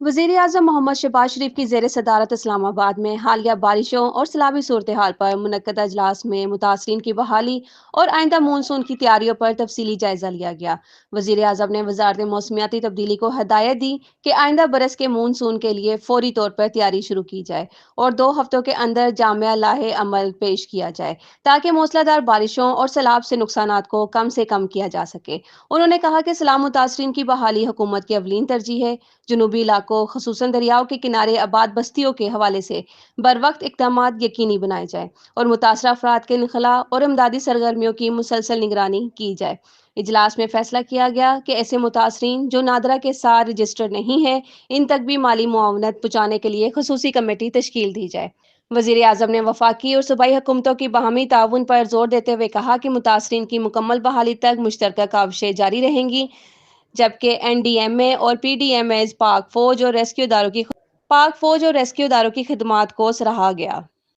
वज़ीर-ए-आज़म मोहम्मद शहबाज शरीफ की ज़ेर सदारत इस्लामाबाद में हालिया बारिशों और सैलाबी सूरत-ए-हाल पर मुनक्कदा इजलास में मुतासरीन की बहाली और आइंदा मानसून की तैयारियों पर तफसीली जायजा लिया गया। वज़ीर-ए-आज़म ने वज़ारत मौसमियाती तब्दीली को हदायत दी कि आइंदा बरस के मानसून के लिए फौरी तौर पर तैयारी शुरू की जाए और 2 हफ्तों के अंदर जामिया लाहे अमल पेश किया जाए ताकि मूसलाधार बारिशों और सैलाब से नुकसानात को कम से कम किया जा सके। उन्होंने कहा कि सैलाब मुतासरीन की बहाली हुकूमत की अवलीन तरजीह है। जनूबी इलाकों खसूसन दरियाओं के किनारे आबाद बस्तियों के हवाले से बर वक्त इकदाम यकीनी बनाए जाए और मुतासरा अफराद के इनखला और इमदादी सरगर्मियों की मुसलसल निगरानी की जाए। इजलास में फैसला किया गया कि ऐसे मुतासरीन जो नादरा के साथ रजिस्टर्ड नहीं है, इन तक भी माली मुआवनत पहुँचाने के लिए खसूसी कमेटी तश्कील दी जाए। वजीर आजम ने वफाकी और सूबाई हुकूमतों की बाहमी ताउन पर जोर देते हुए कहा कि मुतासरीन की मुकम्मल बहाली तक मुश्तरका काविशें जारी रहेंगी, जबकि एनडीएमए और पीडीएमएस पाक फौज और रेस्क्यू इदारों की खिदमात को सराहा गया।